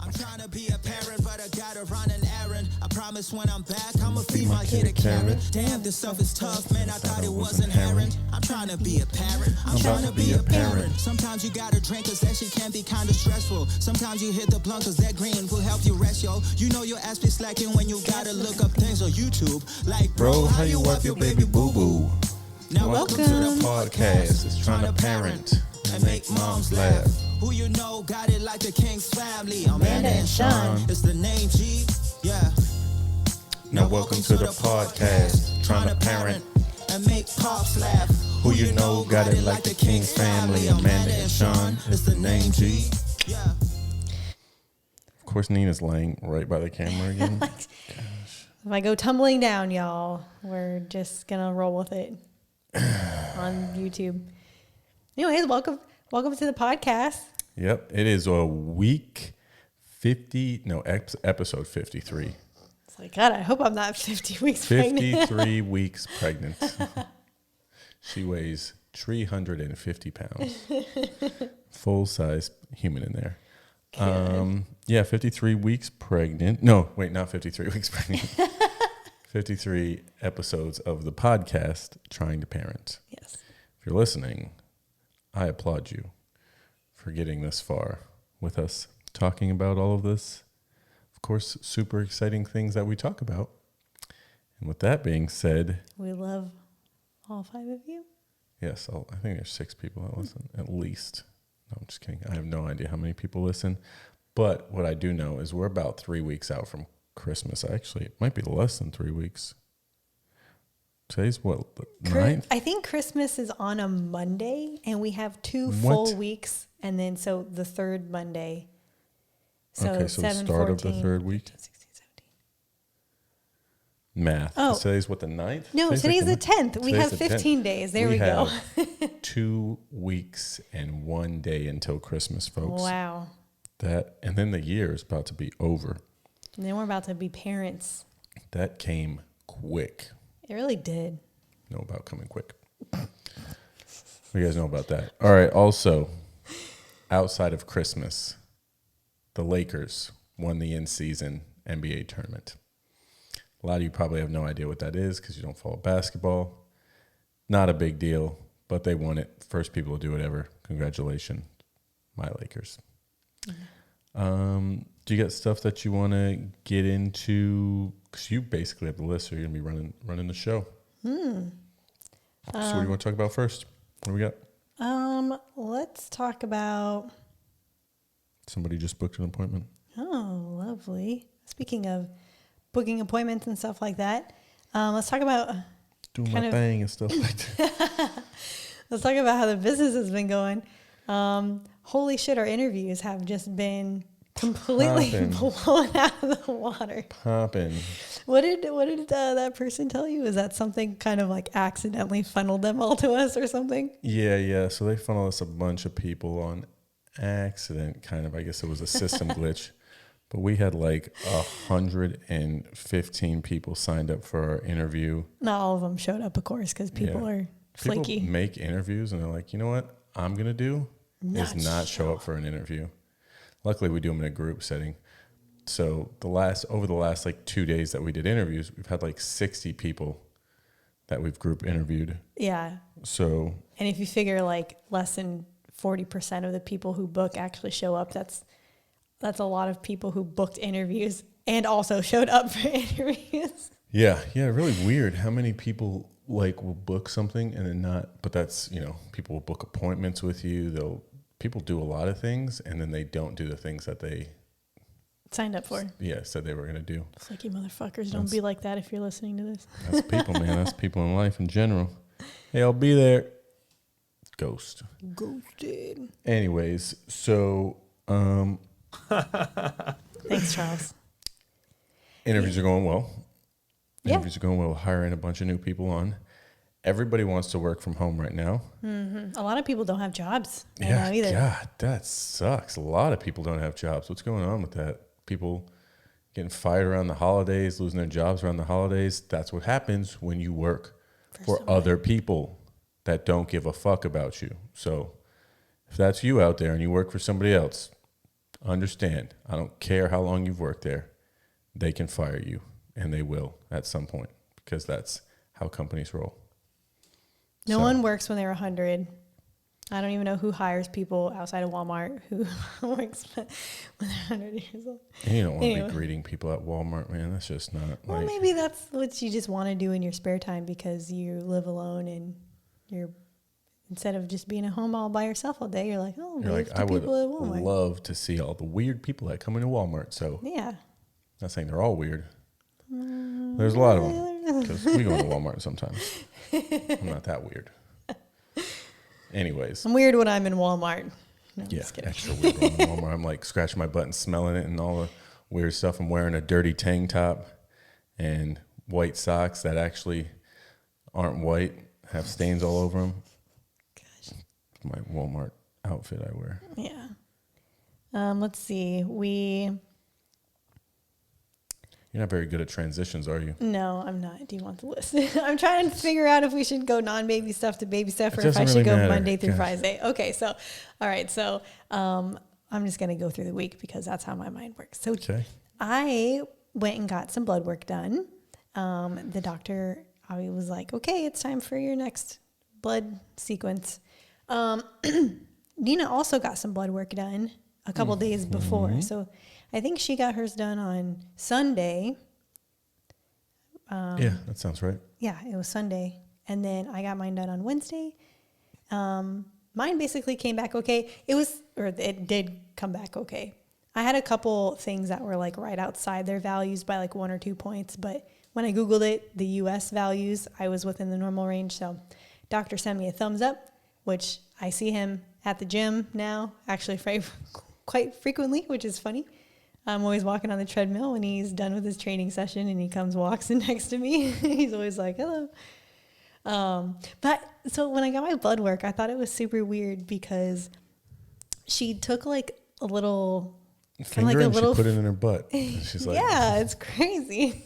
I'm trying to be a parent, but I gotta run an errand. I promise when I'm back, I'ma feed my kid a carrot. Damn, this stuff is tough, man. I thought it was inherent. I'm trying to be a parent. I'm trying to be a parent. Sometimes you gotta drink, cause that shit can be kinda stressful. Sometimes you hit the blunt, cause that green will help you rest, yo. You know your ass be slacking when you gotta look up things on YouTube. Like, bro, how you wipe your baby boo-boo? Now welcome to the podcast. It's trying to parent and make moms laugh. Who you know got it like the King's family. Amanda and Sean. It's the name G. Yeah. Now welcome to the podcast. Trying to parent and make pops laugh. Who you know got it like the King's family. Amanda and Sean. It's the name G. Yeah. Of course, Nina's laying right by the camera again. If I go tumbling down, y'all, we're just gonna roll with it on YouTube. Anyways, welcome to the podcast. Yep, it is a week 50. No, episode 53. It's like, God, I hope I'm not 50 weeks pregnant. 53 weeks pregnant. She weighs 350 pounds. Full size human in there. Yeah, 53 weeks pregnant. No, wait, not 53 weeks pregnant. 53 episodes of the podcast, Trying to Parent. Yes. If you're listening, I applaud you for getting this far with us, talking about all of this. Of course, super exciting things that we talk about. And with that being said, we love all 5 of you. Yes, I think there's 6 people that listen, at least. No, I'm just kidding. I have no idea how many people listen. But what I do know is we're about 3 weeks out from Christmas. Actually, it might be less than 3 weeks. Today's what, the 9th? I think Christmas is on a Monday, and we have 2 full weeks, and then so the third Monday. So okay, so 7, the start 14, of the third week? 15, 16, 17. Math. Oh. Today's what, the 9th? No, today's the 10th. We have 15 days. There we go. 2 weeks and 1 day until Christmas, folks. Wow. And then the year is about to be over. And then we're about to be parents. That came quick. It really did. Know about coming quick. You guys know about that. All right. Also, outside of Christmas, the Lakers won the in-season NBA tournament. A lot of you probably have no idea what that is because you don't follow basketball. Not a big deal, but they won it. First people to do it ever. Congratulations, my Lakers. Mm-hmm. Do you got stuff that you want to get into? Because you basically have the list, so you're going to be running the show. So what do you want to talk about first? What do we got? Let's talk about... Somebody just booked an appointment. Oh, lovely. Speaking of booking appointments and stuff like that, let's talk about... Doing my thing and stuff like that. Let's talk about how the business has been going. Holy shit, our interviews have just been completely blown out of the water. Popping. What did that person tell you? Is that something kind of like accidentally funneled them all to us or something? Yeah. So they funneled us a bunch of people on accident, kind of. I guess it was a system glitch. But we had like 115 people signed up for our interview. Not all of them showed up, of course, because people are flaky. People make interviews and they're like, you know what I'm going to do is not show up for an interview. Luckily, we do them in a group setting. So over the last like 2 days that we did interviews, we've had like 60 people that we've group interviewed. Yeah. So. And if you figure like less than 40% of the people who book actually show up, that's a lot of people who booked interviews and also showed up for interviews. Yeah, really weird how many people like will book something and then not. But that's, people will book appointments with you. People do a lot of things and then they don't do the things that they signed up for. Yeah, said they were going to do. It's like, you motherfuckers, don't be like that if you're listening to this. That's people, man. That's people in life in general. Hey, I'll be there. Ghosted. Anyways, so thanks, Charles. Interviews are going well. Yeah. Interviews are going well. Hiring a bunch of new people on. Everybody wants to work from home right now. Mm-hmm. A lot of people don't have jobs right now either. God, that sucks. A lot of people don't have jobs. What's going on with that? People getting fired around the holidays, losing their jobs around the holidays. That's what happens when you work for other people that don't give a fuck about you. So if that's you out there and you work for somebody else, understand, I don't care how long you've worked there, they can fire you, and they will at some point, because that's how companies roll. No one works when they're 100. I don't even know who hires people outside of Walmart who works when they're 100 years old. And you don't want to be greeting people at Walmart, man. That's just not. Well, maybe that's what you just want to do in your spare time because you live alone and you're, instead of just being at home all by yourself all day, you're like, oh, you're like, I would love to see all the weird people that come into Walmart. So yeah, not saying they're all weird. There's a lot of them because we go to Walmart sometimes. I'm not that weird. Anyways, I'm weird when I'm in Walmart. No, yeah, extra weird when I'm in Walmart. I'm like scratching my butt and smelling it and all the weird stuff. I'm wearing a dirty tank top and white socks that actually aren't white, have stains all over them. Gosh. My Walmart outfit I wear. Yeah. Let's see. You're not very good at transitions, are you? No, I'm not. Do you want the list? I'm trying to figure out if we should go non-baby stuff to baby stuff or if I should go Monday through Friday. Okay, so, all right. So I'm just going to go through the week because that's how my mind works. So I went and got some blood work done. The doctor was like, okay, it's time for your next blood sequence. Nina also got some blood work done a couple days before. So I think she got hers done on Sunday. Yeah, that sounds right. Yeah, it was Sunday. And then I got mine done on Wednesday. Mine basically came back okay. It did come back okay. I had a couple things that were like right outside their values by like 1 or 2 points. But when I Googled it, the US values, I was within the normal range. So doctor sent me a thumbs up, which I see him at the gym now, actually quite frequently, which is funny. I'm always walking on the treadmill when he's done with his training session and he comes walks in next to me. He's always like, hello. But so when I got my blood work, I thought it was super weird because she took like a little finger and she put it in her butt. And she's like, yeah, it's crazy.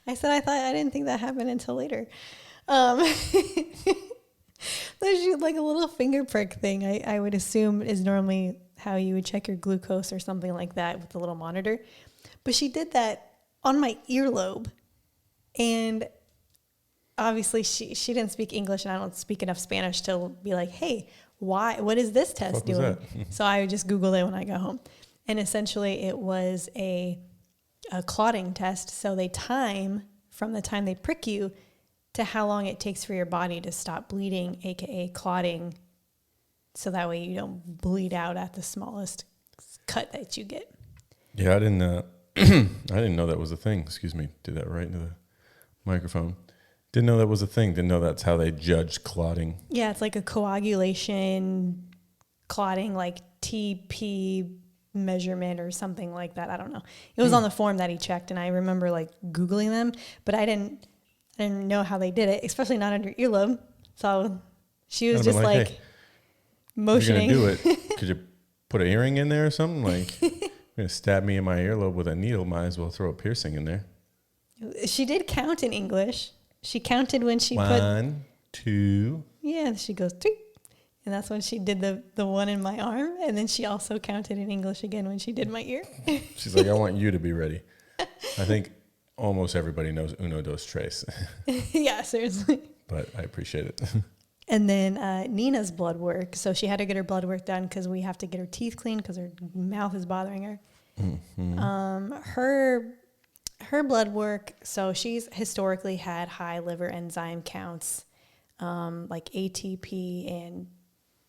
I said, I didn't think that happened until later. There's like a little finger prick thing I would assume is normally how you would check your glucose or something like that with the little monitor. But she did that on my earlobe. And obviously she didn't speak English and I don't speak enough Spanish to be like, hey, what is this test doing? So I just Googled it when I got home. And essentially it was a clotting test. So they time from the time they prick you to how long it takes for your body to stop bleeding, aka clotting, so that way you don't bleed out at the smallest cut that you get. Yeah, I didn't I didn't know that was a thing. Excuse me. Did that right into the microphone. Didn't know that was a thing. Didn't know that's how they judged clotting. Yeah, it's like a coagulation clotting, like T2P measurement or something like that. I don't know. It was on the form that he checked, and I remember like Googling them, but I didn't know how they did it, especially not under earlobe. So she was just like hey, motioning. You're going to do it. Could you put an earring in there or something? Like, you're going to stab me in my earlobe with a needle. Might as well throw a piercing in there. She did count in English. She counted when she put 1, 2. Yeah, she goes 3. And that's when she did the one in my arm. And then she also counted in English again when she did my ear. She's like, I want you to be ready. I think almost everybody knows uno, dos, tres. Yeah, seriously. But I appreciate it. And then Nina's blood work. So she had to get her blood work done because we have to get her teeth cleaned because her mouth is bothering her. Mm-hmm. Her blood work, so she's historically had high liver enzyme counts, like ATP and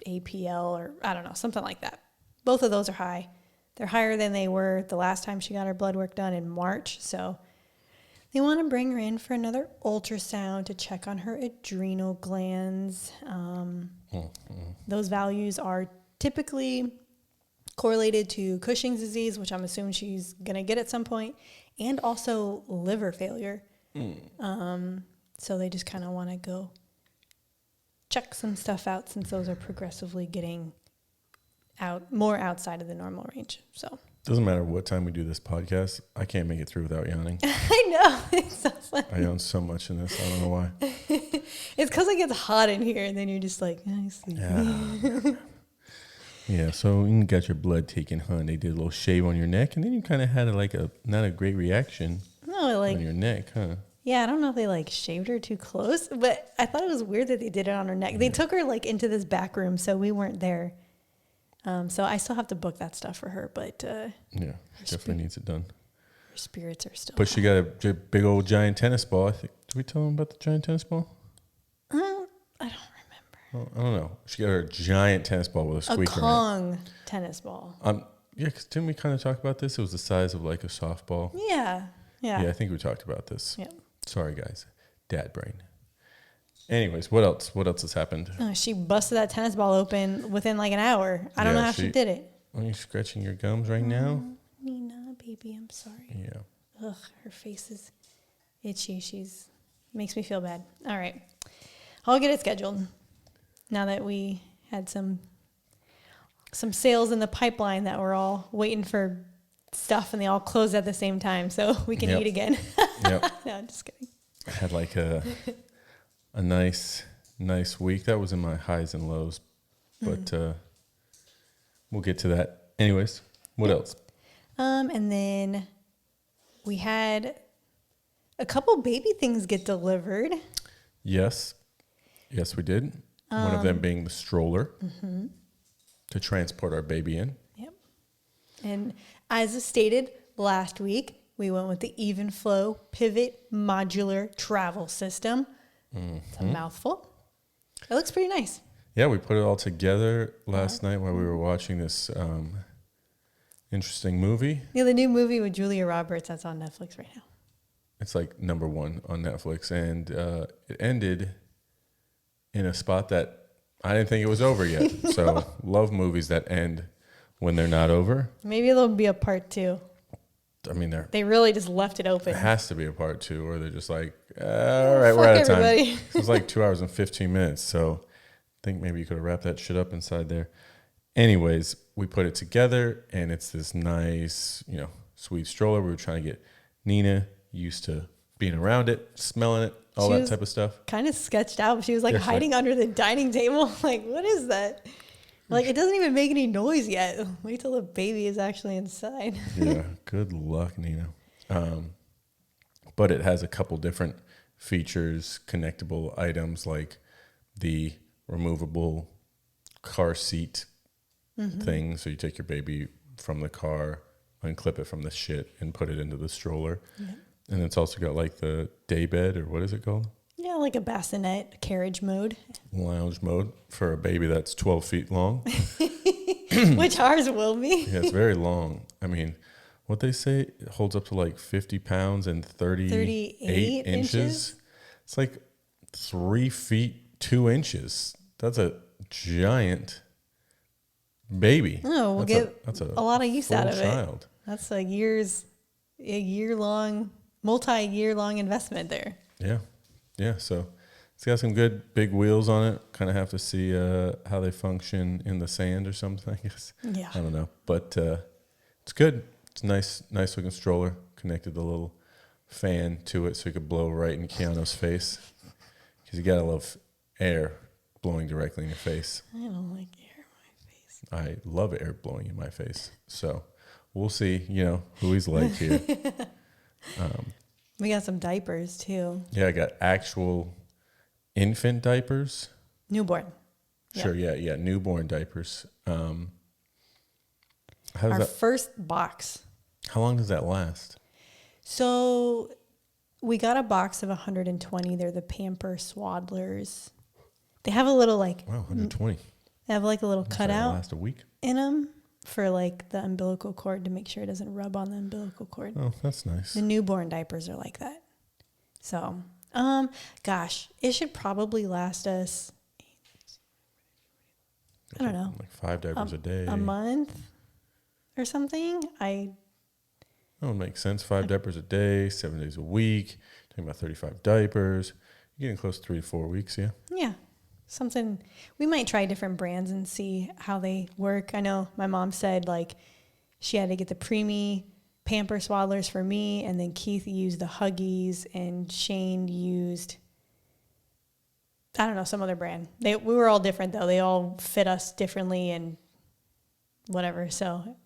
APL, or I don't know, something like that. Both of those are high. They're higher than they were the last time she got her blood work done in March. So they want to bring her in for another ultrasound to check on her adrenal glands. Those values are typically correlated to Cushing's disease, which I'm assuming she's going to get at some point, and also liver failure. So they just kind of want to go check some stuff out since those are progressively getting more outside of the normal range. So doesn't matter what time we do this podcast, I can't make it through without yawning. I know. It's so funny. I yawn so much in this. I don't know why. It's because it gets hot in here, and then you're just like, I sleep. Yeah. Yeah, so you got your blood taken, hun. They did a little shave on your neck, and then you kind of had not a great reaction No, like, on your neck, huh? yeah, I don't know if they like shaved her too close, but I thought it was weird that they did it on her neck. They took her like into this back room, so we weren't there. So I still have to book that stuff for her, but Yeah, definitely needs it done. her spirits are still. But she got a big old giant tennis ball. I think. Did we tell them about the giant tennis ball? I don't remember. Well, I don't know. She got her giant tennis ball with a A squeaker in Kong tennis ball. it. Yeah, because didn't we kind of talk about this? It was the size of like a softball. Yeah. Yeah, I think we talked about this. Yeah. Sorry, guys. Dad brain. Anyways, what else? What else has happened? She busted that tennis ball open within like an hour. I don't know how she did it. Are you scratching your gums right now? Nina, baby, I'm sorry. Yeah. Ugh, her face is itchy. She's makes me feel bad. All right. I'll get it scheduled. Now that we had some sales in the pipeline that we're all waiting for stuff and they all closed at the same time so we can eat again. Yep. No, I'm just kidding. I had like a nice week. That was in my highs and lows, but we'll get to that. Anyways, what else? And then we had a couple baby things get delivered. Yes, we did. One of them being the stroller to transport our baby in. Yep. And as stated last week, we went with the Even Flow Pivot Modular Travel System. It's a mouthful. It looks pretty nice. Yeah, we put it all together last night while we were watching this interesting movie. Yeah, the new movie with Julia Roberts that's on Netflix right now. It's like #1 on Netflix, and it ended in a spot that I didn't think it was over yet. So love movies that end when they're not over. Maybe there'll be a part 2. I mean, they really just left it open. There has to be a part 2, or they're just like, all right, we're out of time. It was like 2 hours and 15 minutes, so I think maybe you could have wrapped that shit up inside there. Anyways, we put it together, and it's this nice, sweet stroller. We were trying to get Nina used to being around it, smelling it, all that type of stuff. Kind of sketched out. She was like hiding under the dining table. Like, what is that? Like, it doesn't even make any noise yet. Wait till the baby is actually inside. Yeah, good luck, Nina. But it has a couple different features, connectable items like the removable car seat thing. So you take your baby from the car, unclip it from the shit, and put it into the stroller. Yep. And it's also got like the day bed, or what is it called? Yeah, like a bassinet carriage mode. Lounge mode for a baby that's 12 feet long. Which ours will be. Yeah, it's very long. I mean, what they say, it holds up to like 50 pounds and 38 inches. It's like 3 feet, 2 inches. That's a giant baby. Oh, we'll get a lot of use out of child. It. That's a year-long, multi-year-long investment there. Yeah. Yeah, so it's got some good big wheels on it. Kind of have to see how they function in the sand or something, I guess. Yeah. I don't know. But it's good. It's a nice looking stroller. Connected the little fan to it so you could blow right in Keanu's face. Because you got to love air blowing directly in your face. I don't like air in my face. I love air blowing in my face. So we'll see, who he's like here. We got some diapers, too. Yeah, I got actual infant diapers. Newborn. Sure, yeah, newborn diapers. Our first box. How long does that last? So we got a box of 120. They're the Pamper Swaddlers. They have a little Wow, 120. They have like a little cutout Last a week in them for like the umbilical cord to make sure it doesn't rub on the umbilical cord. Oh, that's nice. The newborn diapers are like that. So, gosh, it should probably last us, I don't know, like 5 diapers a day. A month or something. That would make sense. 5 diapers a day, 7 days a week. Talking about 35 diapers. You're getting close to 3 to 4 weeks, yeah? Yeah. Something, we might try different brands and see how they work. I know my mom said like she had to get the preemie Pamper Swaddlers for me, and then Keith used the Huggies, and Shane used, I don't know, some other brand. We were all different though. They all fit us differently, and whatever. So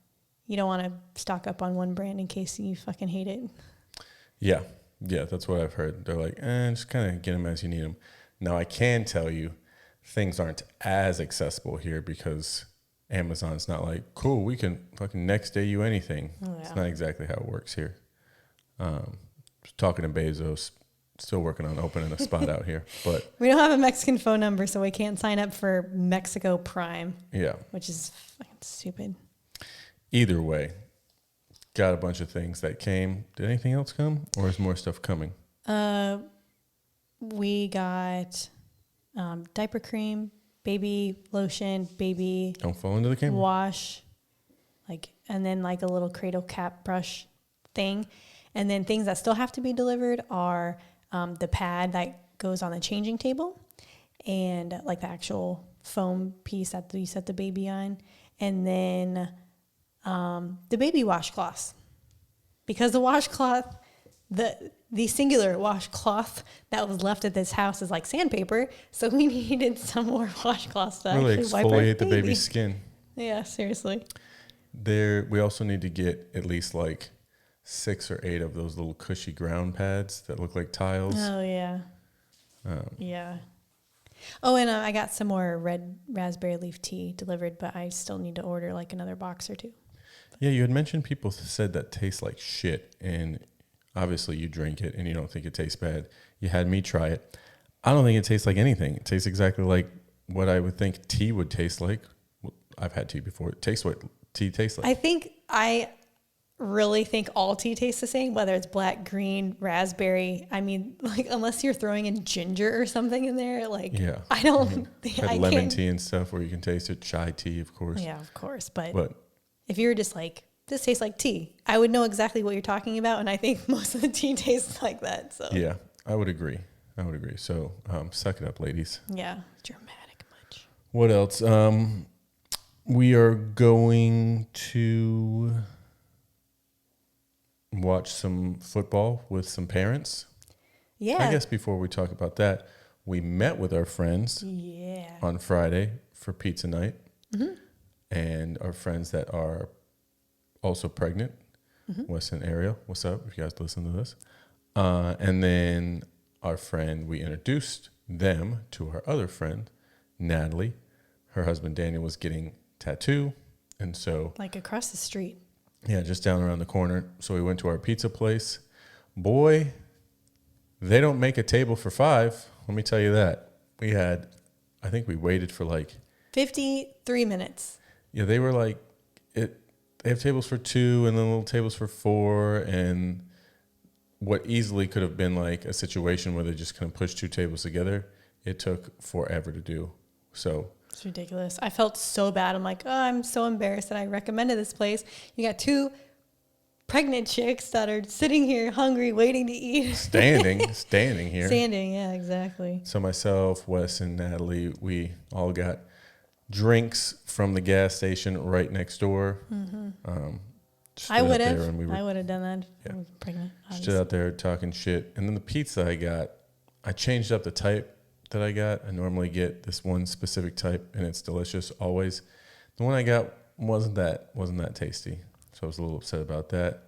you don't want to stock up on one brand in case you fucking hate it. Yeah. Yeah, that's what I've heard. They're like, just kind of get them as you need them. Now, I can tell you things aren't as accessible here because Amazon's not like, cool, we can fucking next day you anything. Oh, yeah. It's not exactly how it works here. Talking to Bezos, still working on opening a spot out here. But we don't have a Mexican phone number, so we can't sign up for Mexico Prime. Yeah. Which is fucking stupid. Either way, got a bunch of things that came. Did anything else come, or is more stuff coming? We got diaper cream, baby lotion, baby Don't fall into the camera. wash, and then like a little cradle cap brush thing. And then things that still have to be delivered are the pad that goes on the changing table and like the actual foam piece that you set the baby on. And then the baby washcloths. Because the washcloth, the singular washcloth that was left at this house is like sandpaper. So we needed some more washcloths to Really actually wipe our exfoliate the baby. baby's skin. Yeah, seriously. We also need to get at least like 6 or 8 of those little cushy ground pads that look like tiles. Oh, yeah. Yeah. Oh, and I got some more red raspberry leaf tea delivered, but I still need to order like another box or 2. Yeah, you had mentioned people said that tastes like shit, and obviously you drink it and you don't think it tastes bad. You had me try it. I don't think it tastes like anything. It tastes exactly like what I would think tea would taste like. Well, I've had tea before. It tastes what tea tastes like. I really think all tea tastes the same, whether it's black, green, raspberry. I mean, like, unless you're throwing in ginger or something in there, like, yeah. I don't think Had I lemon can. tea and stuff where you can taste it. Chai tea, of course. Yeah, of course. But if you were just like, this tastes like tea, I would know exactly what you're talking about. And I think most of the tea tastes like that. So yeah, I would agree. So suck it up, ladies. yeah, dramatic much. What else? We are going to watch some football with some parents. Yeah. I guess before we talk about that, we met with our friends on Friday for pizza night. Mm-hmm. And our friends that are also pregnant, Wes and Ariel. What's up, if you guys listen to this? And then our friend, we introduced them to our other friend, Natalie. Her husband, Daniel, was getting tattoo. And so... like across the street. Yeah, just down around the corner. So we went to our pizza place. Boy, they don't make a table for 5. Let me tell you that. I think we waited for like... 53 minutes. Yeah, they were like... They have tables for 2 and then little tables for 4. And what easily could have been like a situation where they just kind of push 2 tables together, it took forever to do. So... it's ridiculous. I felt so bad. I'm like, oh, I'm so embarrassed that I recommended this place. You got 2 pregnant chicks that are sitting here hungry, waiting to eat. Standing here. Standing, yeah, exactly. So myself, Wes, and Natalie, we all got drinks from the gas station right next door. Mm-hmm. I would have done that if I was pregnant. Stood out there talking shit. And then the pizza I changed up the type that I got. I normally get this one specific type, and it's delicious always. The one I got wasn't that tasty, so I was a little upset about that.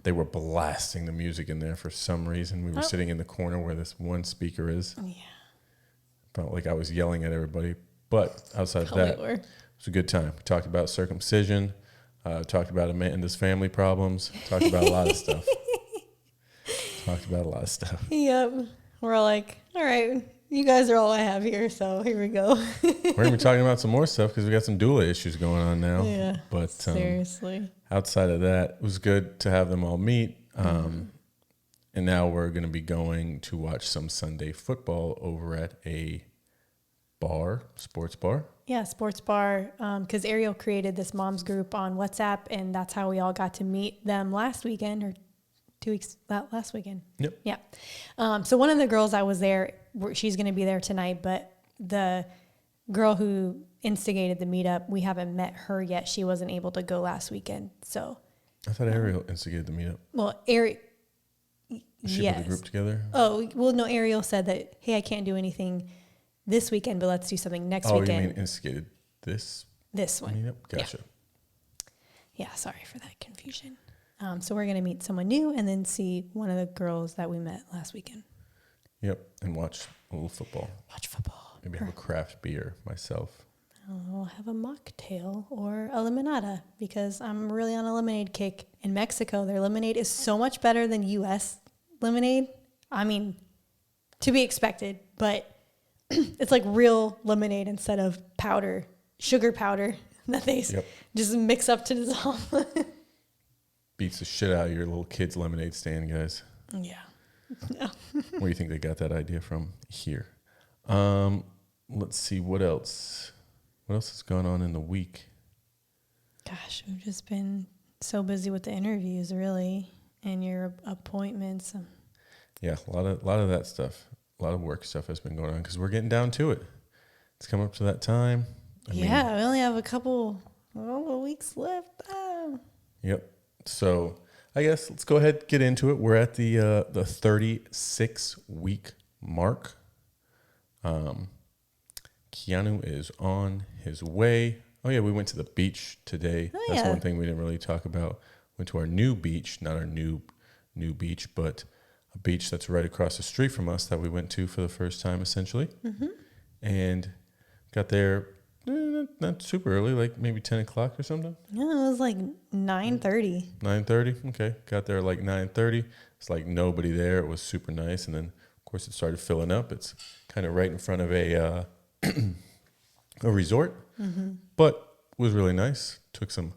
They were blasting the music in there for some reason. We were sitting in the corner where this one speaker is. Yeah, felt like I was yelling at everybody. But outside of that, it was a good time. We talked about circumcision, talked about Amanda's family problems, talked about a lot of stuff. Yep. We're like, all right, you guys are all I have here, so here we go. We're going to be talking about some more stuff because we got some doula issues going on now. Yeah, but seriously. Outside of that, it was good to have them all meet. And now we're going to be going to watch some Sunday football over at a sports bar. Yeah, sports bar, because Ariel created this moms group on WhatsApp, and that's how we all got to meet them last weekend, or 2 weeks, last weekend. Yep. Yeah. So one of the girls that was there, she's going to be there tonight, but the girl who instigated the meetup, we haven't met her yet. She wasn't able to go last weekend. So I thought Ariel instigated the meetup. Well, Ariel, she put the group together? Oh, well, no, Ariel said that, hey, I can't do anything this weekend, but let's do something next weekend. Oh, you mean instigated this This one. Yep, gotcha. Yeah, sorry for that confusion. So we're going to meet someone new and then see one of the girls that we met last weekend. Yep, and watch a little football. Watch football. Maybe have a craft beer myself. I'll have a mocktail or a limonada because I'm really on a lemonade kick. In Mexico, their lemonade is so much better than U.S. lemonade. I mean, to be expected, but it's like real lemonade instead of powder, sugar powder that they just mix up to dissolve. Beats the shit out of your little kid's lemonade stand, guys. Yeah. Where do you think they got that idea from? Here. Let's see, what else? What else has gone on in the week? Gosh, we've just been so busy with the interviews, really, and your appointments. Yeah, a lot of that stuff. A lot of work stuff has been going on because we're getting down to it. It's coming up to that time. We only have a couple weeks left. Oh. Yep. So I guess let's go ahead and get into it. We're at the 36-week mark. Keanu is on his way. Oh, yeah, we went to the beach today. That's one thing we didn't really talk about. Went to our new beach, not our new beach, but a beach that's right across the street from us that we went to for the first time, essentially. Mm-hmm. And got there not super early, like maybe 10 o'clock or something. Yeah, it was like 9:30. 9:30? Okay. Got there like 9:30. It's like nobody there. It was super nice. And then, of course, it started filling up. It's kind of right in front of a resort, but it was really nice. Took some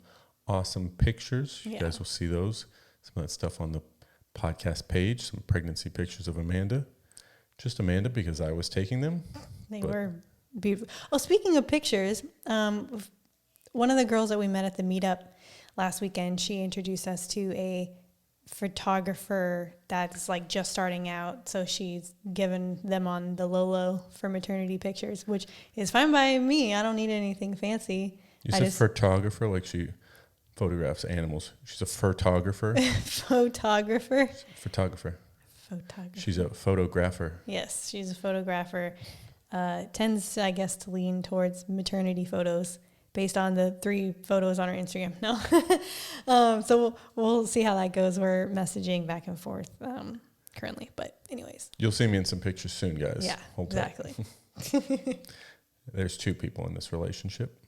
awesome pictures. You guys will see those. Some of that stuff on the podcast page. Some pregnancy pictures of Amanda. Just Amanda because I was taking them. They were beautiful. Oh, speaking of pictures, one of the girls that we met at the meetup last weekend, she introduced us to a photographer that's like just starting out. So she's given them on the low for maternity pictures, which is fine by me. I don't need anything fancy. You said photographer, like she photographs animals. She's a photographer. Photographer. She's a photographer. Yes, she's a photographer. Tends, I guess, to lean towards maternity photos based on the 3 photos on her Instagram. No. So we'll see how that goes. We're messaging back and forth currently. But anyways. You'll see me in some pictures soon, guys. Yeah, Hold exactly. There's 2 people in this relationship.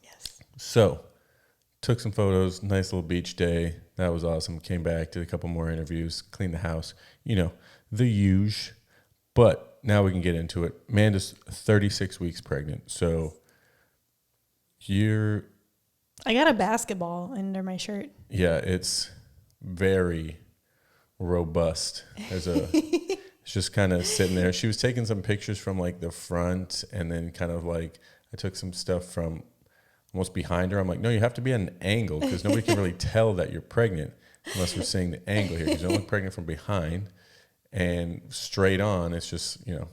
Yes. So, took some photos. Nice little beach day. That was awesome. Came back, did a couple more interviews, cleaned the house. You know, the huge. But now we can get into it. Amanda's 36 weeks pregnant. So, I got a basketball under my shirt. Yeah, it's very robust. It's just kind of sitting there. She was taking some pictures from like the front, and then kind of like I took some stuff from almost behind her. I'm like, no, you have to be at an angle because nobody can really tell that you're pregnant unless we're seeing the angle here. Because you don't look pregnant from behind, and straight on, it's just, you know.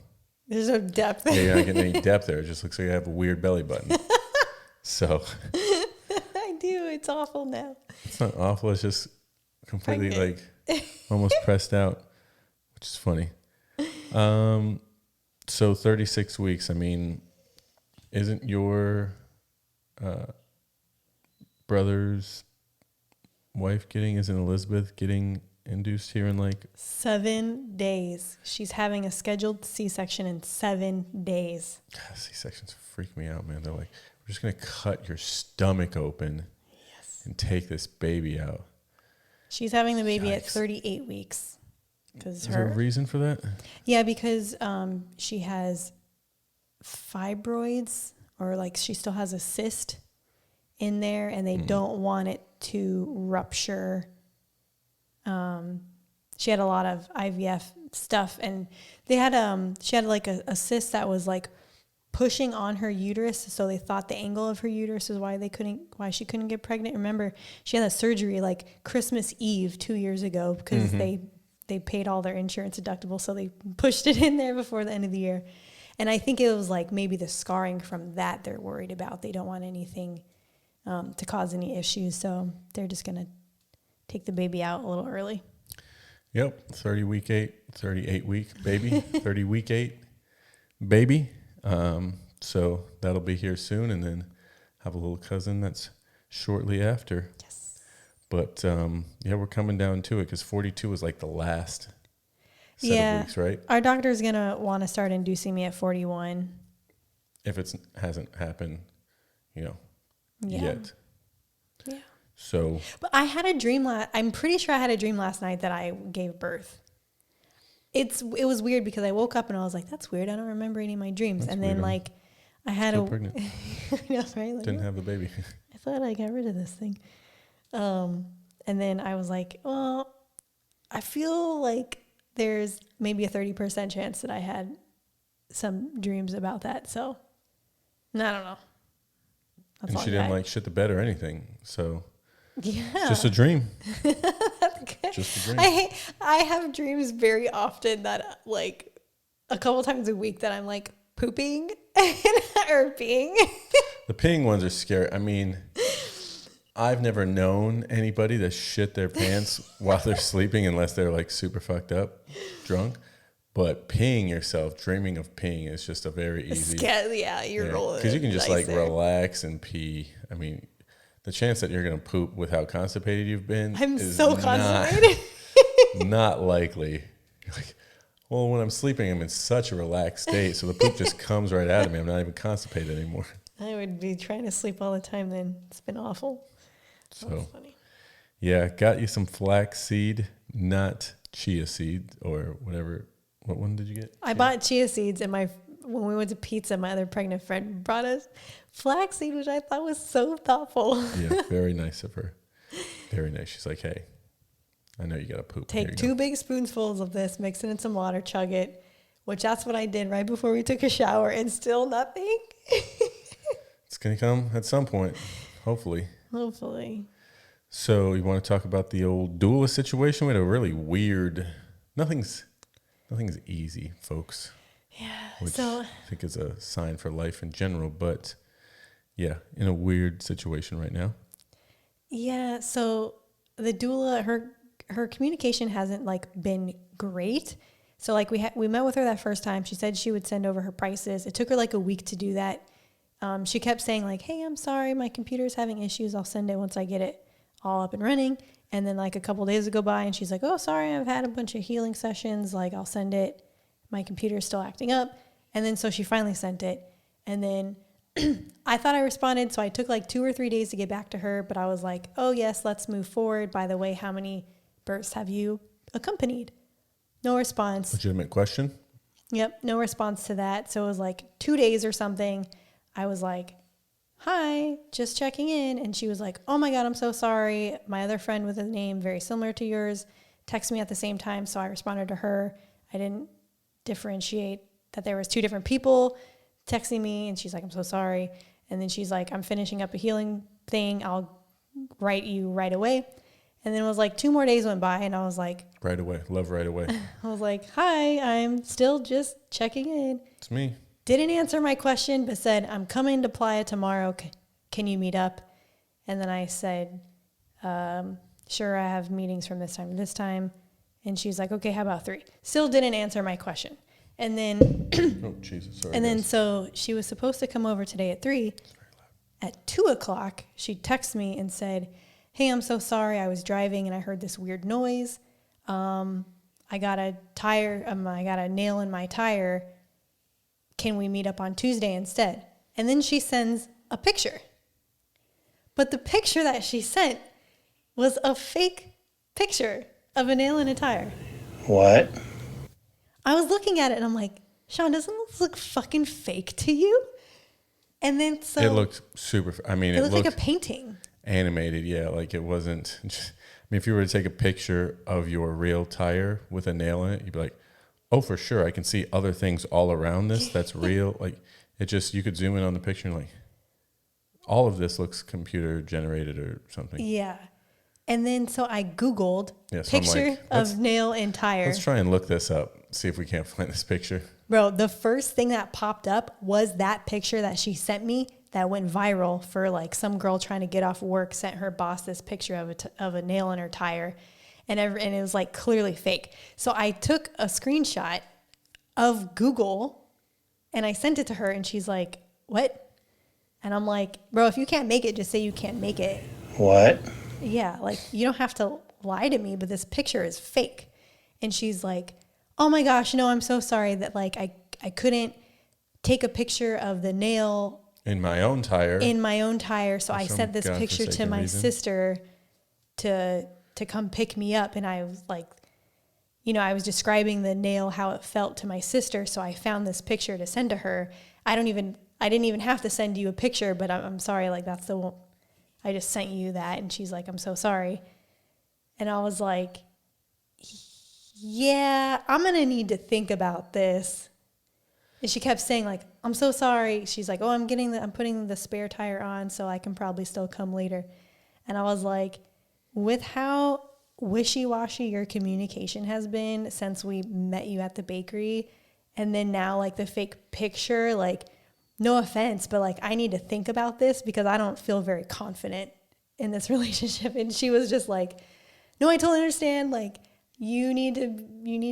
There's no depth there. Yeah, you're not getting any depth there. It just looks like you have a weird belly button. So. I do. It's awful now. It's not awful. It's just completely like almost pressed out, which is funny. So 36 weeks. I mean, isn't your brother's wife isn't Elizabeth getting induced here in like 7 days? She's having a scheduled C-section in 7 days. God, C-sections freak me out, man. They're like, we're just going to cut your stomach open and take this baby out. She's having the baby at 38 weeks. Is there a reason for that? Yeah, because she has fibroids, or like she still has a cyst in there, and they don't want it to rupture. She had a lot of IVF stuff, and they had she had like a cyst that was like pushing on her uterus, so they thought the angle of her uterus is why she couldn't get pregnant. Remember, she had that surgery like Christmas Eve 2 years ago because they paid all their insurance deductible, so they pushed it in there before the end of the year. And I think it was like maybe the scarring from that they're worried about. They don't want anything to cause any issues, so they're just gonna take the baby out a little early. Yep, 38 week baby, 30 week 8 baby. So that'll be here soon, and then have a little cousin that's shortly after. Yes. But yeah, we're coming down to it because 42 is like the last set of weeks, right? Our doctor's going to want to start inducing me at 41. If it hasn't happened, Yeah. yet. Yeah. So. But I had a dream I'm pretty sure I had a dream last night that I gave birth. It was weird because I woke up and I was like, that's weird. I don't remember any of my dreams. That's and then weird. like I had Still pregnant. I know, right? Like, Didn't have the baby. I thought I got rid of this thing. And then I was like, well, I feel like there's maybe a 30% chance that I had some dreams about that. So I don't know. That's And all she I didn't got. like shit the bed or anything. So Yeah. it's just a dream. Just a dream. I have dreams very often that like a couple times a week that I'm like pooping or peeing. The peeing ones are scary. I mean, I've never known anybody to shit their pants while they're sleeping unless they're like super fucked up, drunk. But peeing yourself, dreaming of peeing is just a very easy. Yeah, you're rolling. Because you can just dice like relax and pee. I mean, the chance that you're going to poop with how constipated you've been is so constipated. not likely. You're like, well, when I'm sleeping, I'm in such a relaxed state, so the poop just comes right out of me. I'm not even constipated anymore. I would be trying to sleep all the time then. It's been awful. So, That's funny. yeah, got you some flaxseed, not chia seed or whatever. What one did you get? I bought chia seeds and when we went to pizza, my other pregnant friend brought us flaxseed, which I thought was so thoughtful. Yeah, very nice of her. Very nice. She's like, hey, I know you got to poop. Take 2 big spoonfuls of this, mix it in some water, chug it, which that's what I did right before we took a shower, and still nothing. It's going to come at some point, hopefully. Hopefully. So you want to talk about the old doula situation? We had a really weird, nothing's easy, folks. Yeah. Which So I think is a sign for life in general, but yeah, in a weird situation right now. yeah, so the doula, her communication hasn't like been great. So like we met with her that first time. She said she would send over her prices. It took her like a week to do that. She kept saying like, hey, I'm sorry, my computer's having issues. I'll send it once I get it all up and running. And then like a couple days would go by and she's like, oh, sorry, I've had a bunch of healing sessions. Like I'll send it. My computer's still acting up. And then so she finally sent it. And then I thought I responded. So I took like 2 or 3 days to get back to her. But I was like, oh, yes, let's move forward. By the way, how many births have you accompanied? No response. Legitimate question. Yep, no response to that. So it was like 2 days or something. I was like, hi, just checking in. And she was like, oh my God, I'm so sorry. My other friend with a name very similar to yours texted me at the same time. So I responded to her. I didn't differentiate that there was 2 different people texting me. And she's like, I'm so sorry. And then she's like, I'm finishing up a healing thing. I'll write you right away. And then it was like 2 more days went by and I was like, Right away. Love right away. I was like, hi, I'm still just checking in. It's me. Didn't answer my question, but said, I'm coming to Playa tomorrow. Can you meet up? And then I said, sure, I have meetings from this time to this time. And she's like, okay, how about 3? Still didn't answer my question. And then, Oh, Jesus. Sorry. and then guys. so she was supposed to come over today at 3. At 2 o'clock, she texted me and said, hey, I'm so sorry. I was driving and I heard this weird noise. I got a nail in my tire. Can we meet up on Tuesday instead? And then she sends a picture. But the picture that she sent was a fake picture of a nail in a tire. What? I was looking at it and I'm like, Sean, doesn't this look fucking fake to you? And then so it looked super. I mean, it it looked looked like a painting. animated. Yeah, like it wasn't. Just, I mean, if you were to take a picture of your real tire with a nail in it, you'd be like, oh, for sure, I can see other things all around this. That's real. Like it just, you could zoom in on the picture and like, all of this looks computer generated or something. Yeah. And then so I Googled Yeah, so I'm picture like, let's- of nail and tire. Let's try and look this up. See if we can't find this picture. Bro, the first thing that popped up was that picture that she sent me that went viral for like some girl trying to get off work sent her boss this picture of a nail in her tire. And it was like clearly fake. So I took a screenshot of Google and I sent it to her and she's like, what? And I'm like, bro, if you can't make it, just say you can't make it. What? Yeah, like, you don't have to lie to me, but this picture is fake. And she's like, oh my gosh, no, I'm so sorry that like I couldn't take a picture of the nail In my own tire. So I sent this picture to my sister to come pick me up. And I was like, you know, I was describing the nail, how it felt to my sister. So I found this picture to send to her. I didn't even have to send you a picture, but I'm sorry. Like, that's the one. I just sent you that. And she's like, I'm so sorry. And I was like, yeah, I'm going to need to think about this. And she kept saying like, I'm so sorry. She's like, oh, I'm putting the spare tire on so I can probably still come later. And I was like, with how wishy-washy your communication has been since we met you at the bakery, and then now like the fake picture, like, no offense, but like, I need to think about this because I don't feel very confident in this relationship. And she was just like, no, I totally understand. Like, you need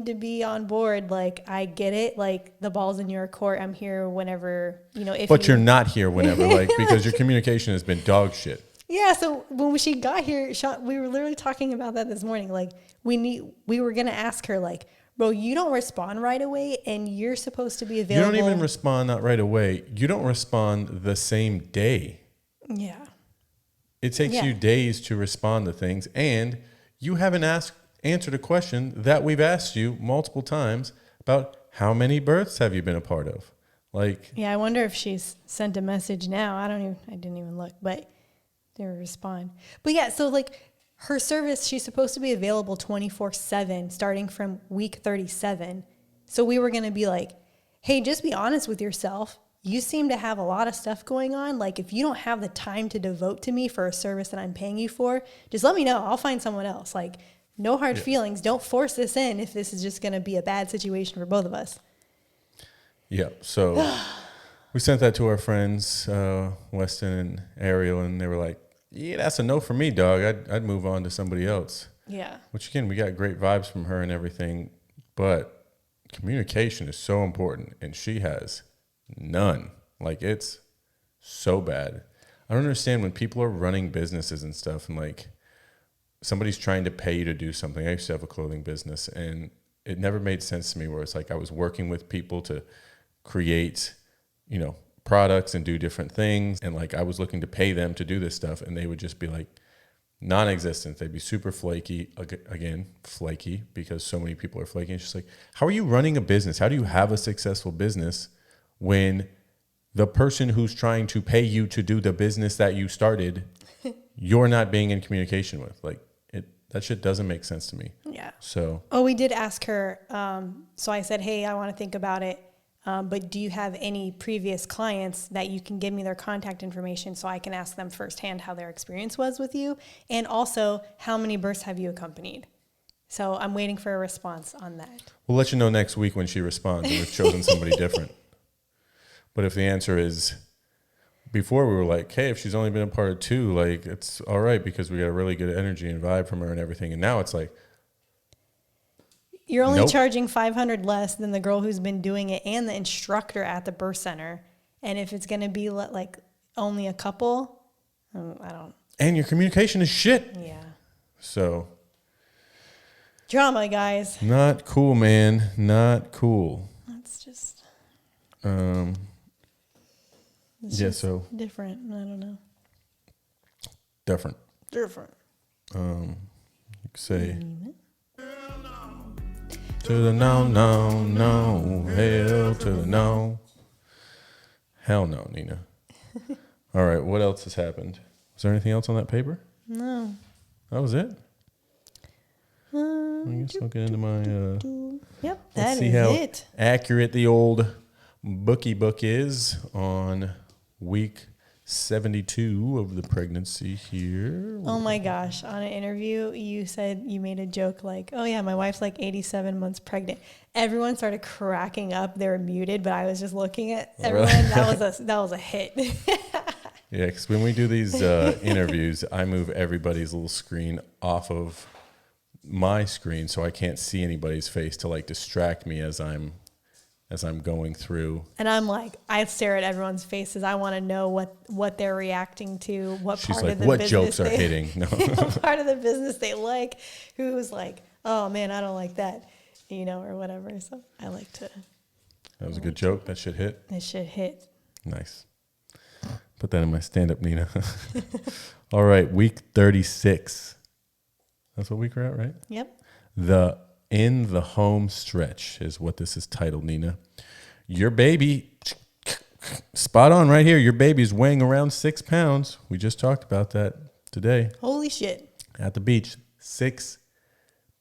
to be on board. Like, I get it. Like, the ball's in your court. I'm here whenever, you know, But you're not here whenever, like, because your communication has been dog shit. Yeah. So when she got here, we were literally talking about that this morning. Like, we were going to ask her, like, bro, you don't respond right away and you're supposed to be available. You don't even respond not right away. You don't respond the same day. Yeah. It takes you days to respond to things, and you haven't answered a question that we've asked you multiple times about how many births have you been a part of? Like, yeah, I wonder if she's sent a message now. I didn't even look, but didn't respond. But yeah, so like her service, she's supposed to be available 24/7 starting from week 37. So we were going to be like, hey, just be honest with yourself. You seem to have a lot of stuff going on. Like, if you don't have the time to devote to me for a service that I'm paying you for, just let me know. I'll find someone else. Like, no hard feelings. Don't force this in if this is just going to be a bad situation for both of us. yeah. So we sent that to our friends, Weston and Ariel, and they were like, yeah, that's a no for me, dog. I'd move on to somebody else. Yeah. Which, again, we got great vibes from her and everything, but communication is so important, and she has none. Like, it's so bad. I don't understand when people are running businesses and stuff, and like somebody's trying to pay you to do something. I used to have a clothing business, and it never made sense to me where it's like I was working with people to create, you know, products and do different things, and like I was looking to pay them to do this stuff, and they would just be like non-existent. They'd be super flaky, again, flaky, because so many people are flaky. It's just like, how are you running a business? How do you have a successful business when the person who's trying to pay you to do the business that you started, you're not being in communication with? Like, that shit doesn't make sense to me. Yeah. So. Oh, we did ask her. So I said, hey, I want to think about it. But do you have any previous clients that you can give me their contact information so I can ask them firsthand how their experience was with you? And also, how many births have you accompanied? So I'm waiting for a response on that. We'll let you know next week when she responds, and we've chosen somebody different. But if the answer is, before we were like, hey, if she's only been a part of 2, like, it's all right because we got a really good energy and vibe from her and everything. And now it's like, you're only charging $500 less than the girl who's been doing it and the instructor at the birth center. And if it's going to be like only a couple, I don't. And your communication is shit. Yeah. So. Drama, guys. Not cool, man. Not cool. That's just. Yeah, so. Different. I don't know. Different. You could say. To the no, no, no. Hell to the no. Hell no, Nina. All right, what else has happened? Was there anything else on that paper? No. That was it? I guess I'll get into my... Yep, let's that see is how it. accurate the old bookie book is on week 72 of the pregnancy here. Oh my gosh. On an interview, you said you made a joke like, oh yeah, my wife's like 87 months pregnant. Everyone started cracking up. They were muted, but I was just looking at everyone. Really? That was a hit. Yeah, because when we do these interviews, I move everybody's little screen off of my screen so I can't see anybody's face to like distract me as I'm as I'm going through. And I'm like, I stare at everyone's faces. I want to know what they're reacting to, what She's part like, of the what business jokes are they, hitting? No. what part of the business they like, who's like, oh man, I don't like that, or whatever. So I like to. That was a good joke. That shit hit. It should hit. Nice. Put that in my stand-up, Nina. All right, week 36. That's what week we're at, right? Yep. The in the home stretch is what this is titled, Nina. Your baby, spot on right here. Your baby's weighing around 6 pounds. We just talked about that today Holy shit. at the beach. 6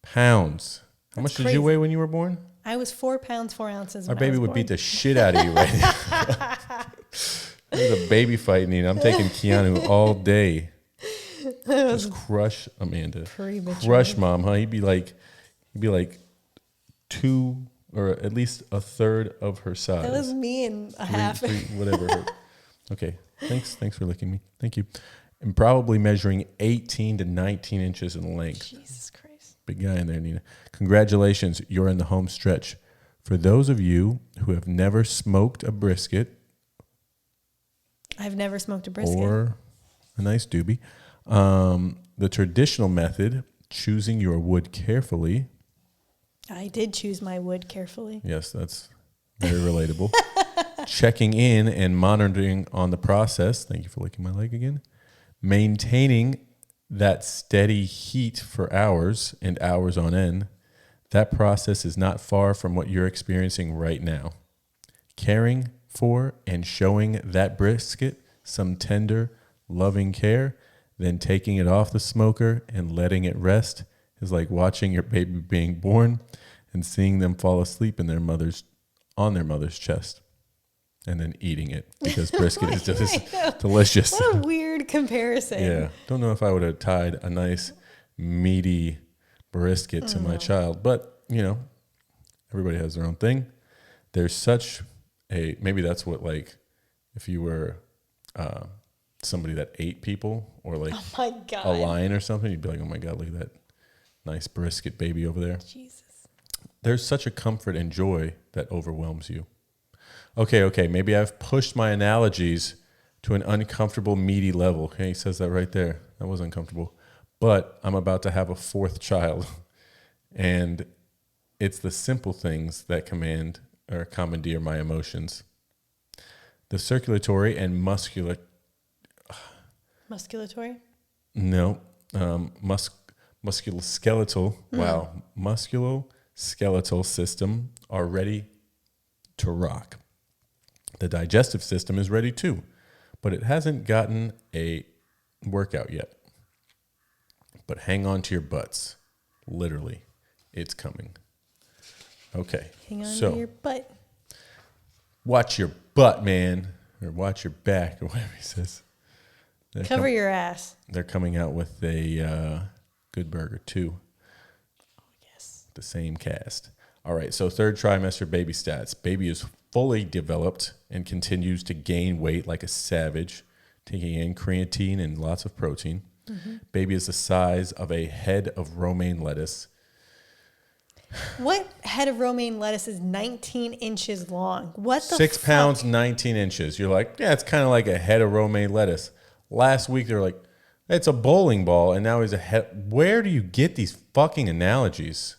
pounds. How much did you weigh when you were born? I was 4 pounds, 4 ounces. Our baby would beat the shit out of you right now. There's a baby fight, Nina. I'm taking Keanu all day. Just crush Amanda. Premature. Crush mom, huh? He'd be like 2 or at least a third of her size. That was me and a half. Whatever. Okay. Thanks for licking me. Thank you. And probably measuring 18 to 19 inches in length. Jesus Christ. Big guy in there, Nina. Congratulations. You're in the home stretch. For those of you who have never smoked a brisket, I've never smoked a brisket. or a nice doobie, the traditional method, choosing your wood carefully. I did choose my wood carefully. Yes, that's very relatable. Checking in and monitoring on the process. Thank you for licking my leg again. Maintaining that steady heat for hours and hours on end. That process is not far from what you're experiencing right now. Caring for and showing that brisket some tender, loving care, then taking it off the smoker and letting it rest is like watching your baby being born and seeing them fall asleep in their mother's chest and then eating it because brisket is just delicious. What a weird comparison. Yeah. Don't know if I would have tied a nice meaty brisket to my child, but everybody has their own thing. There's such maybe that's what, like, if you were somebody that ate people or like Oh my God. a lion or something, you'd be like, oh my God, look at that nice brisket baby over there. Jesus. There's such a comfort and joy that overwhelms you. Okay, maybe I've pushed my analogies to an uncomfortable, meaty level. Okay, he says that right there. That was uncomfortable. But I'm about to have a 4th child, and it's the simple things that command or commandeer my emotions. The circulatory and musculatory. Musculoskeletal. Wow. Musculoskeletal system are ready to rock. The digestive system is ready too, but it hasn't gotten a workout yet. But hang on to your butts. Literally, it's coming. Okay. Hang on to your butt. Watch your butt, man. Or watch your back, or whatever he says. Cover your ass. They're coming out with a Good Burger 2. Yes. The same cast. All right, so 3rd trimester baby stats. Baby is fully developed and continues to gain weight like a savage, taking in creatine and lots of protein. Mm-hmm. Baby is the size of a head of romaine lettuce. What head of romaine lettuce is 19 inches long? What the 6 fuck? pounds, 19 inches. You're like, yeah, it's kind of like a head of romaine lettuce. Last week, they were like, it's a bowling ball, and now he's a head. Where do you get these fucking analogies?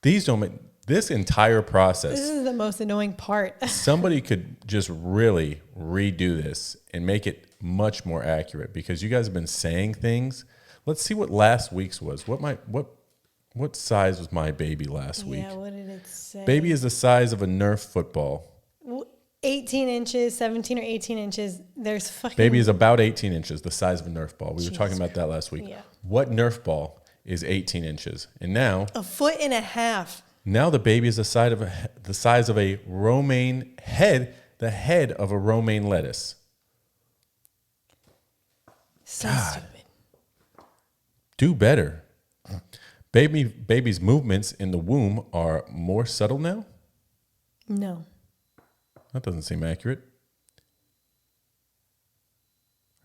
These don't make... This entire process... This is the most annoying part. Somebody could just really redo this and make it much more accurate because you guys have been saying things. Let's see what last week's was. What size was my baby last week? Yeah, what did it say? Baby is the size of a Nerf football. 18 inches, 17 or 18 inches. There's fucking... Baby is about 18 inches, the size of a Nerf ball. We were talking about that last week. Yeah. What Nerf ball is 18 inches? And now... A foot and a half. Now the baby is the size of a romaine head, the head of a romaine lettuce. So God. stupid. Do better. Baby's movements in the womb are more subtle now? No. That doesn't seem accurate.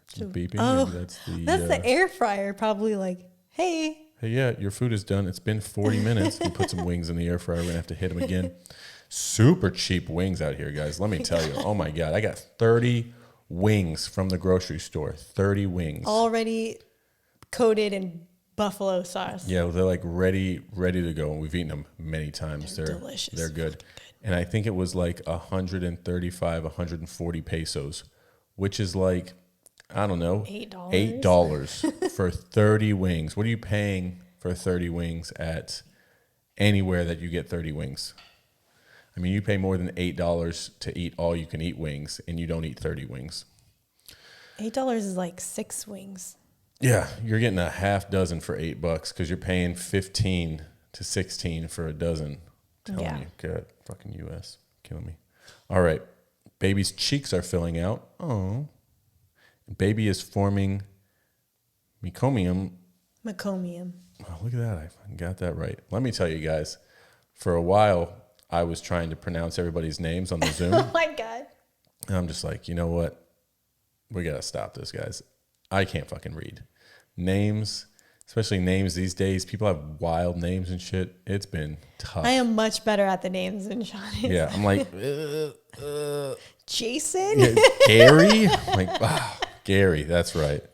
So, Beeping. oh, Maybe that's the air fryer. Probably like, hey. Hey, yeah, your food is done. It's been 40 minutes. We put some wings in the air fryer. We're going to have to hit them again. Super cheap wings out here, guys. Let me tell you. Oh my God. I got 30 wings from the grocery store. 30 wings. Already coated in buffalo sauce. Yeah, they're like ready to go. And we've eaten them many times. They're delicious. They're good. And I think it was like 135, 140 pesos, which is like, I don't know, $8 for 30 wings. What are you paying for 30 wings at anywhere that you get 30 wings? I mean, you pay more than $8 to eat all you can eat wings, and you don't eat 30 wings. $8 is like 6 wings. Yeah, you're getting a half dozen for $8 because you're paying 15 to 16 for a dozen. Telling you, God, fucking U.S. killing me. All right, baby's cheeks are filling out. Oh, baby is forming meconium. Meconium. Oh, look at that! I got that right. Let me tell you guys. For a while, I was trying to pronounce everybody's names on the Zoom. Oh my God! And I'm just like, you know what? We gotta stop this, guys. I can't fucking read names. Especially names these days. People have wild names and shit. It's been tough. I am much better at the names than Sean is. Yeah, I'm like, Jason? yeah, Gary? I'm like, Gary, that's right.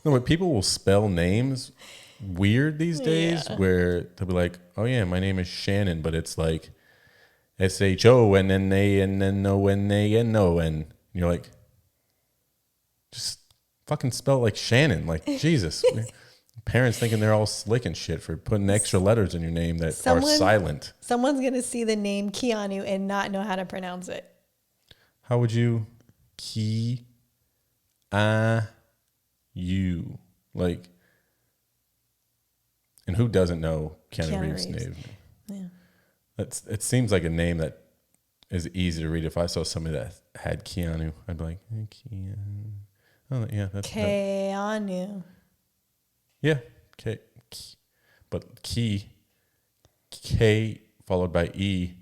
No, but people will spell names weird these days where they'll be like, oh yeah, my name is Shannon, but it's like SHONNANNONANON. You're like, just fucking spell it like Shannon. Like, Jesus. Parents thinking they're all slick and shit for putting extra letters in your name that are silent. Someone's going to see the name Keanu and not know how to pronounce it. How would you you like? And who doesn't know Keanu Reeves' name? Yeah, it seems like a name that is easy to read. If I saw somebody that had Keanu, I'd be like, hey, Keanu. Oh yeah, that's Keanu. Yeah, but K followed by E,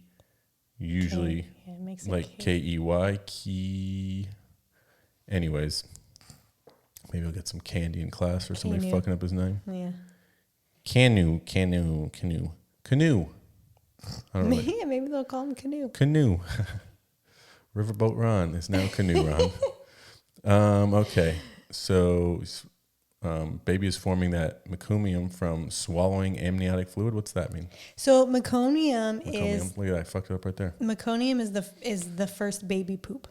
usually it makes like KEY, key. Anyways, maybe I'll get some candy in class for somebody fucking up his name. Yeah. Canoe. I don't know. Yeah, maybe they'll call him Canoe. Canoe. Riverboat Ron is now Canoe Ron. Okay, so. Baby is forming that meconium from swallowing amniotic fluid. What's that mean? So meconium is. Look at that, I fucked it up right there. Meconium is the first baby poop.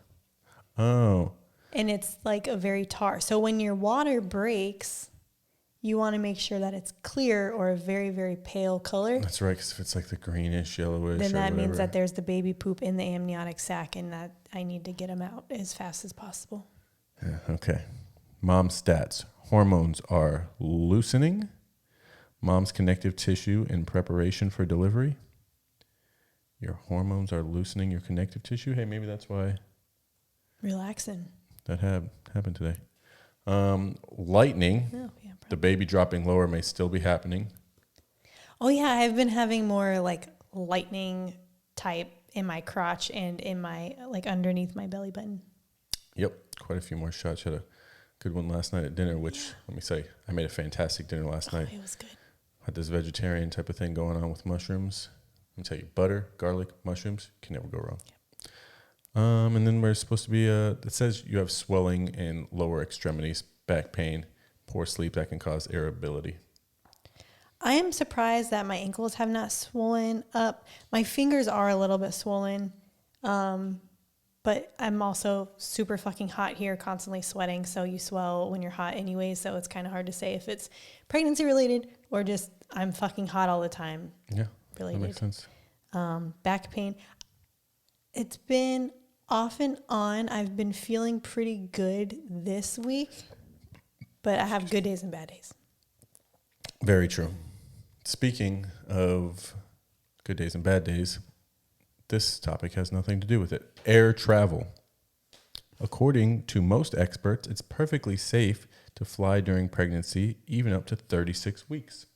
Oh. And it's like a very tar. So when your water breaks, you want to make sure that it's clear or a very, very pale color. That's right, because if it's like the greenish, yellowish, then that means that there's the baby poop in the amniotic sac, and that I need to get them out as fast as possible. Yeah, okay. Mom stats. Hormones are loosening. Mom's connective tissue in preparation for delivery. Your hormones are loosening your connective tissue. Hey, maybe that's why. Relaxing. That happened today. Lightning. Oh, yeah, the baby dropping lower may still be happening. Oh yeah, I've been having more like lightning type in my crotch and in my like underneath my belly button. Yep, quite a few more shots. Had a good one last night at dinner, which, let me say, I made a fantastic dinner last night. It was good. Had this vegetarian type of thing going on with mushrooms. Let me tell you, butter, garlic, mushrooms, can never go wrong. Yep. And then we're supposed to be, it says you have swelling in lower extremities, back pain, poor sleep that can cause irritability. I am surprised that my ankles have not swollen up. My fingers are a little bit swollen. But I'm also super fucking hot here, constantly sweating. So you swell when you're hot anyway. So it's kind of hard to say if it's pregnancy related or just I'm fucking hot all the time. Yeah, related. that makes sense. Back pain. It's been off and on. I've been feeling pretty good this week, but I have good days and bad days. Very true. Speaking of good days and bad days, this topic has nothing to do with it. Air travel. According to most experts, it's perfectly safe to fly during pregnancy, even up to 36 weeks.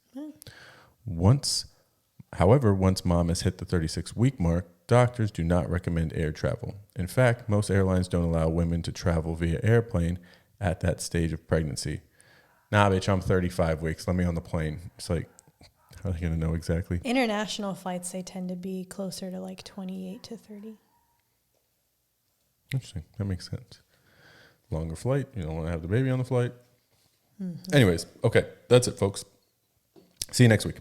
However, once mom has hit the 36-week mark, doctors do not recommend air travel. In fact, most airlines don't allow women to travel via airplane at that stage of pregnancy. Nah, bitch, I'm 35 weeks. Let me on the plane. It's like, How are they going to know exactly? International flights, they tend to be closer to like 28 to 30. Interesting. That makes sense. Longer flight. You don't want to have the baby on the flight. Anyways, okay. That's it, folks. See you next week.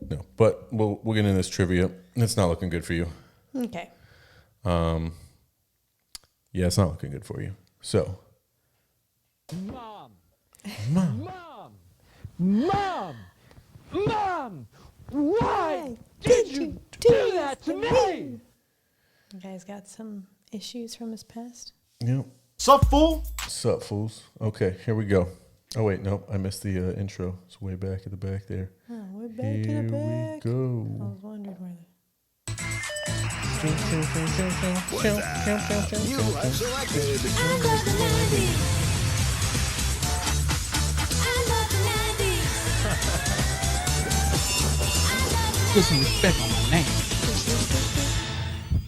No, but we'll get into this trivia. It's not looking good for you. Okay. Yeah, it's not looking good for you. So. Mom! Mom. Mom! Mom! Mom! Why did you do that to me? You guys got some issues from his past? Yep. Sup, fool? Sup, fools? Okay, here we go. Oh, wait, no, I missed the intro. It's way back at the back there. Oh, we're back Here in the we back. I go. was wondering where You are selected. Put some respect on my name.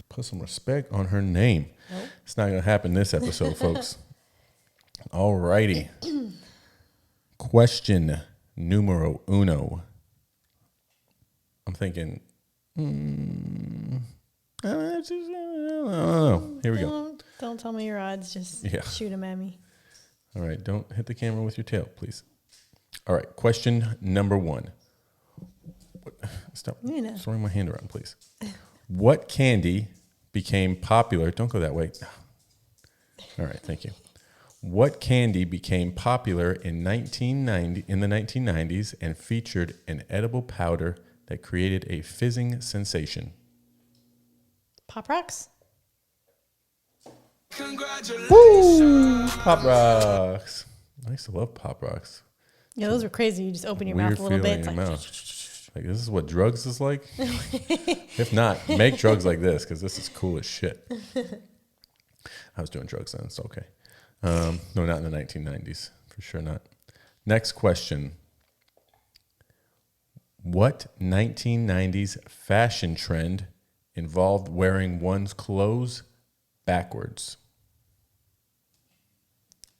Put some respect on her name. Nope. It's not going to happen this episode, folks. All righty. Question numero uno. I'm thinking, I don't know. Here we go. Don't tell me your odds. Just Yeah. shoot them at me. All right, don't hit the camera with your tail, please. All right, question number one. Stop Nina. throwing my hand around, please. What candy became popular? Don't go that way. All right, thank you. What candy became popular in the 1990s and featured an edible powder that created a fizzing sensation? Pop Rocks? Pop Rocks. I used to love Pop Rocks. Yeah, those were crazy. You just open your Weird mouth a little feeling bit. in It's your like, mouth. Like, this is what drugs is like? If not, make drugs like this, because this is cool as shit. I was doing drugs then, it's okay. No, not in the 1990s. For sure not. Next question. What 1990s fashion trend involved wearing one's clothes backwards?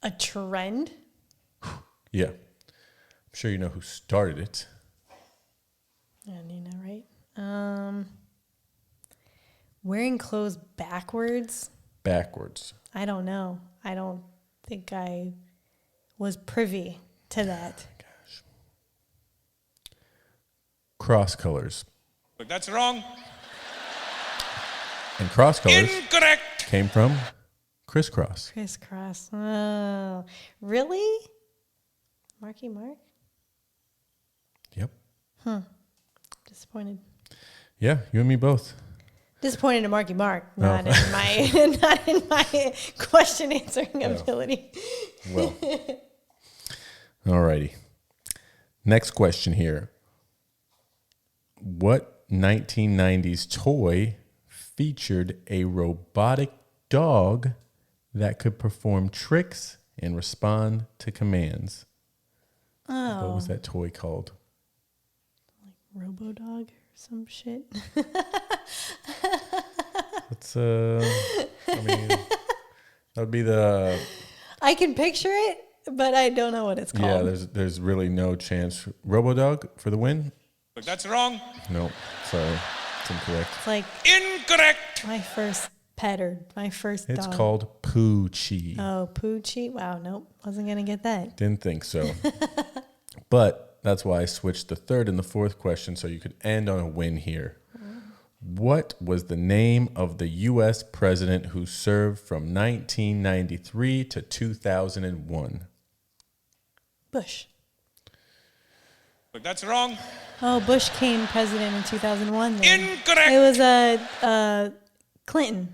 a trend? Yeah. I'm sure you know who started it. Yeah, Nina, right? Wearing clothes backwards? Backwards. I don't know. I don't think I was privy to that. Gosh. Cross colors. But that's wrong. And cross colors Incorrect. came from crisscross. Crisscross. Oh, really? Marky Mark? Yep. Disappointed. Yeah, you and me both. Disappointed in Marky Mark, Oh. not in my not in my question answering ability. Well. Alrighty. Next question here. What 1990s toy featured a robotic dog that could perform tricks and respond to commands? Oh, What was that toy called? Robodog or some shit. It's I mean, that would be the I can picture it, but I don't know what it's called. yeah. There's really no chance. Robodog for the win? But that's wrong. No, sorry, it's incorrect. It's like Incorrect. my first pet or my first It's dog. called Poochie. Oh, Poochie. Wow, nope. Wasn't going to get that. Didn't think so. But that's why I switched the third and the fourth question so you could end on a win here. What was the name of the U.S. president who served from 1993 to 2001? Bush. But that's wrong. Oh, Bush came president in 2001 then. Incorrect. It was Clinton.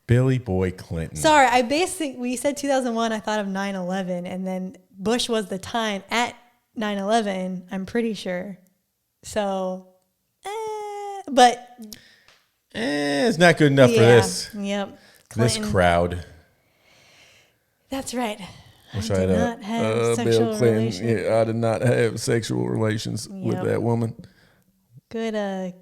Billy Boy Clinton. Sorry, we said 2001, I thought of 9/11, and then Bush was the time at 9/11, I'm pretty sure. So, but It's not good enough for yeah, this. Yep. This Clinton. crowd. That's right. Wish I I did had not have Bill sexual Clinton. relations. Yeah, I did not have sexual relations with Yep. that woman. Good. I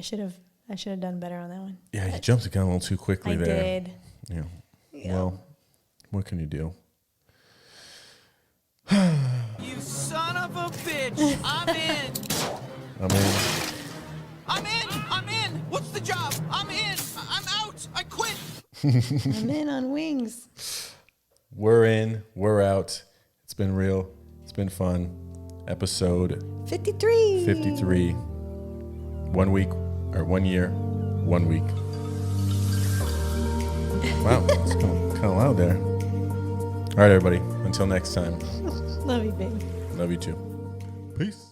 should have done better on that one. Yeah, you jumped the gun a little too quickly I there. did. Yeah. Yeah. Well, what can you do? You son of a bitch! I'm in! I'm in! What's the job? I'm in! I'm out! I quit! I'm in on wings. We're in. We're out. It's been real. It's been fun. Episode 53. 53. 1 week, or 1 year, 1 week. Wow, it's kind of loud there. All right, everybody. Until next time. Love you, baby. Love you too. Peace.